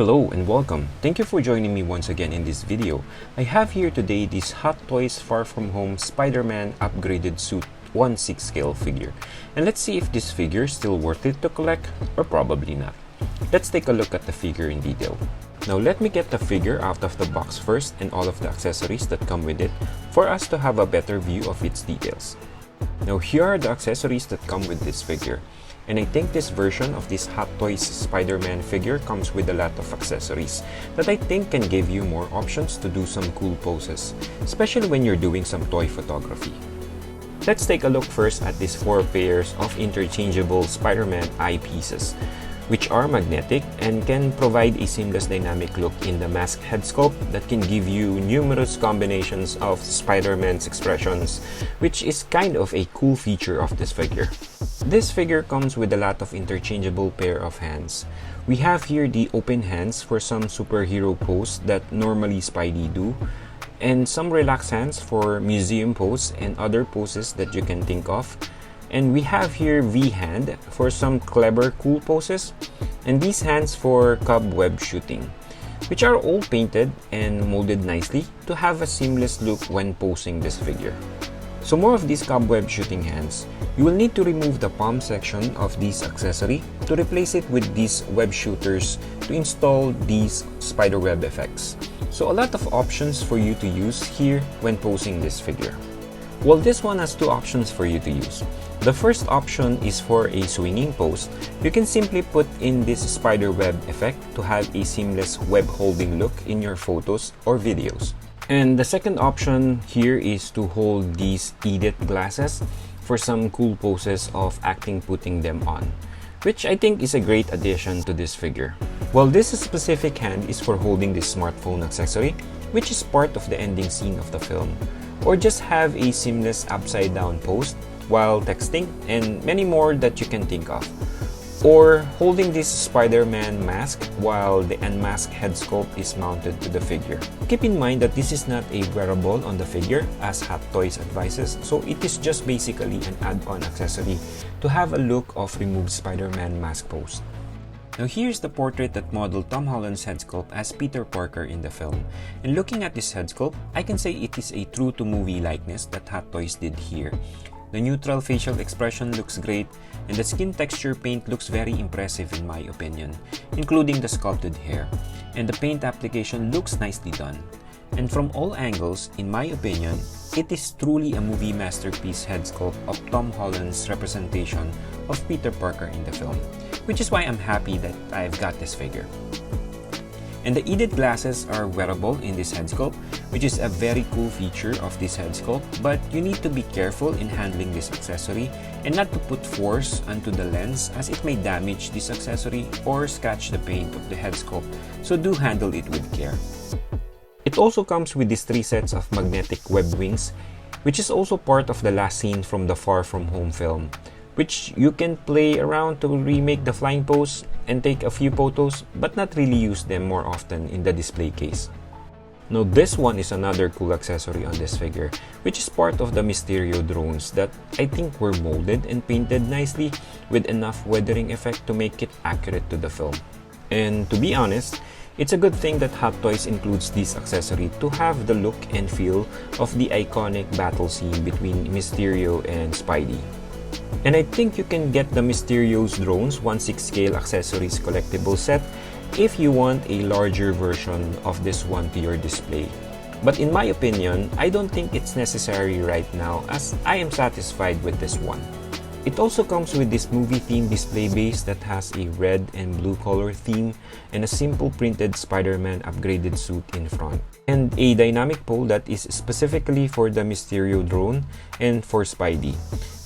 Hello and welcome. Thank you for joining me once again in this video. I have here today this Hot Toys Far From Home Spider-Man upgraded suit 1/6 scale figure. And let's see if this figure is still worth it to collect or probably not. Let's take a look at the figure in detail. Now let me get the figure out of the box first and all of the accessories that come with it for us to have a better view of its details. Now here are the accessories that come with this figure. And I think this version of this Hot Toys Spider-Man figure comes with a lot of accessories that I think can give you more options to do some cool poses, especially when you're doing some toy photography. Let's take a look first at these 4 pairs of interchangeable Spider-Man eyepieces, which are magnetic and can provide a seamless dynamic look in the mask head sculpt that can give you numerous combinations of Spider-Man's expressions, which is kind of a cool feature of this figure. This figure comes with a lot of interchangeable pair of hands. We have here the open hands for some superhero pose that normally Spidey do, and some relaxed hands for museum pose and other poses that you can think of. And we have here V hand for some clever cool poses, and these hands for cobweb shooting, which are all painted and molded nicely to have a seamless look when posing this figure. So more of these cobweb shooting hands. You will need to remove the palm section of this accessory to replace it with these web shooters to install these spider web effects. So a lot of options for you to use here when posing this figure. Well, this one has 2 options for you to use. The first option is for a swinging pose. You can simply put in this spider web effect to have a seamless web holding look in your photos or videos. And the second option here is to hold these Edit glasses for some cool poses of acting putting them on, which I think is a great addition to this figure. Well, this specific hand is for holding this smartphone accessory, which is part of the ending scene of the film, or just have a seamless upside down pose while texting, and many more that you can think of. Or holding this Spider-Man mask while the unmasked head sculpt is mounted to the figure. Keep in mind that this is not a wearable on the figure as Hot Toys advises, so it is just basically an add-on accessory to have a look of removed Spider-Man mask pose. Now here's the portrait that modeled Tom Holland's head sculpt as Peter Parker in the film. And looking at this head sculpt, I can say it is a true-to-movie likeness that Hot Toys did here. The neutral facial expression looks great, and the skin texture paint looks very impressive in my opinion, including the sculpted hair. And the paint application looks nicely done. And from all angles, in my opinion, it is truly a movie masterpiece head sculpt of Tom Holland's representation of Peter Parker in the film, which is why I'm happy that I've got this figure. And the Edit glasses are wearable in this head sculpt, which is a very cool feature of this head sculpt, but you need to be careful in handling this accessory and not to put force onto the lens as it may damage this accessory or scratch the paint of the head sculpt, so do handle it with care. It also comes with these 3 sets of magnetic web wings, which is also part of the last scene from the Far From Home film, which you can play around to remake the flying pose and take a few photos, but not really use them more often in the display case. Now this one is another cool accessory on this figure, which is part of the Mysterio drones that I think were molded and painted nicely with enough weathering effect to make it accurate to the film. And to be honest, it's a good thing that Hot Toys includes this accessory to have the look and feel of the iconic battle scene between Mysterio and Spidey. And I think you can get the Mysterio's drones 1/6 scale accessories collectible set if you want a larger version of this one to your display. But in my opinion, I don't think it's necessary right now as I am satisfied with this one. It also comes with this movie theme display base that has a red and blue color theme and a simple printed Spider-Man upgraded suit in front. And a dynamic pole that is specifically for the Mysterio drone and for Spidey.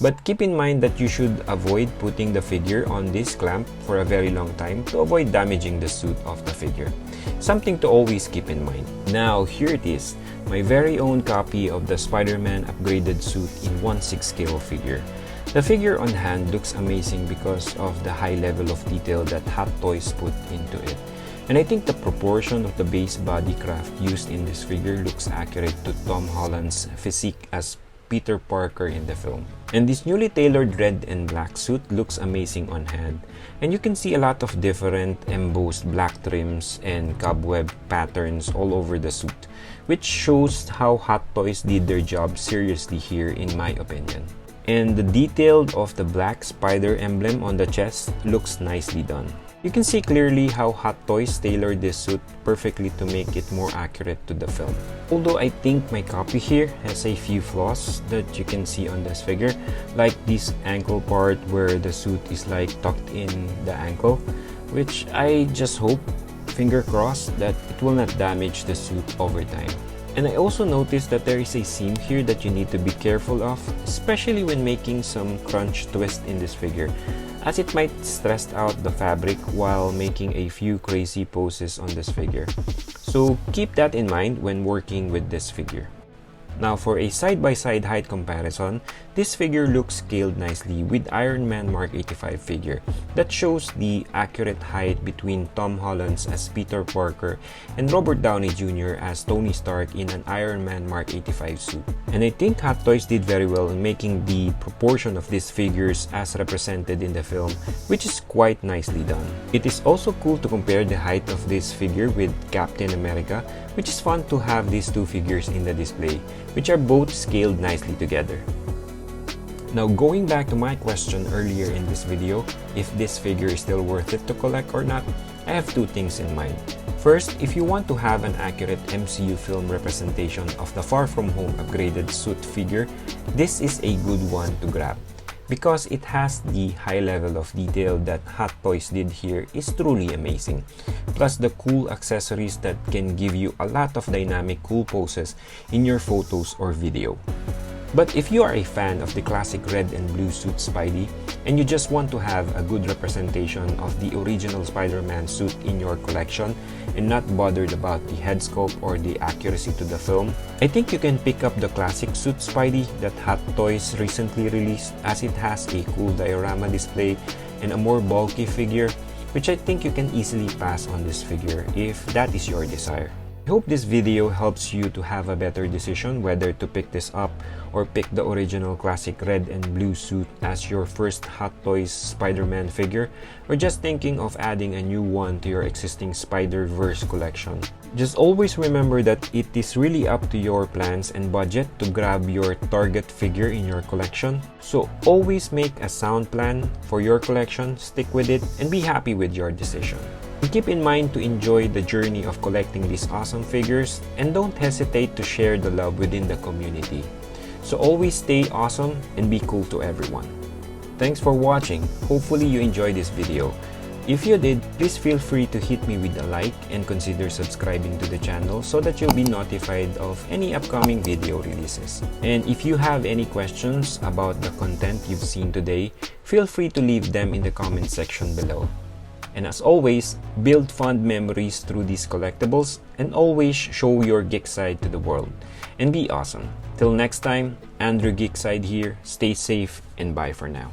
But keep in mind that you should avoid putting the figure on this clamp for a very long time to avoid damaging the suit of the figure. Something to always keep in mind. Now here it is, my very own copy of the Spider-Man upgraded suit in 1/6 scale figure. The figure on hand looks amazing because of the high level of detail that Hot Toys put into it. And I think the proportion of the base body craft used in this figure looks accurate to Tom Holland's physique as Peter Parker in the film. And this newly tailored red and black suit looks amazing on hand. And you can see a lot of different embossed black trims and cobweb patterns all over the suit, which shows how Hot Toys did their job seriously here in my opinion. And the detail of the black spider emblem on the chest looks nicely done. You can see clearly how Hot Toys tailored this suit perfectly to make it more accurate to the film. Although I think my copy here has a few flaws that you can see on this figure, like this ankle part where the suit is like tucked in the ankle, which I just hope, finger crossed, that it will not damage the suit over time. And I also noticed that there is a seam here that you need to be careful of, especially when making some crunch twist in this figure, as it might stress out the fabric while making a few crazy poses on this figure. So keep that in mind when working with this figure. Now for a side-by-side height comparison, this figure looks scaled nicely with Iron Man Mark 85 figure that shows the accurate height between Tom Holland's as Peter Parker and Robert Downey Jr. as Tony Stark in an Iron Man Mark 85 suit. And I think Hot Toys did very well in making the proportion of these figures as represented in the film, which is quite nicely done. It is also cool to compare the height of this figure with Captain America, which is fun to have these two figures in the display, which are both scaled nicely together. Now going back to my question earlier in this video, if this figure is still worth it to collect or not, I have two things in mind. First, if you want to have an accurate MCU film representation of the Far From Home upgraded suit figure, this is a good one to grab, because it has the high level of detail that Hot Toys did here is truly amazing. Plus the cool accessories that can give you a lot of dynamic cool poses in your photos or video. But if you are a fan of the classic red and blue suit Spidey, and you just want to have a good representation of the original Spider-Man suit in your collection and not bothered about the head sculpt or the accuracy to the film, I think you can pick up the classic suit Spidey that Hot Toys recently released, as it has a cool diorama display and a more bulky figure, which I think you can easily pass on this figure if that is your desire. I hope this video helps you to have a better decision whether to pick this up or pick the original classic red and blue suit as your first Hot Toys Spider-Man figure, or just thinking of adding a new one to your existing Spider-Verse collection. Just always remember that it is really up to your plans and budget to grab your target figure in your collection. So always make a sound plan for your collection, stick with it, and be happy with your decision. And keep in mind to enjoy the journey of collecting these awesome figures, and don't hesitate to share the love within the community. So always stay awesome and be cool to everyone. Thanks for watching. Hopefully you enjoyed this video. If you did, please feel free to hit me with a like and consider subscribing to the channel so that you'll be notified of any upcoming video releases. And if you have any questions about the content you've seen today, feel free to leave them in the comment section below. And as always, build fond memories through these collectibles, and always show your geek side to the world. And be awesome. Till next time, Andrew Geekside here. Stay safe and bye for now.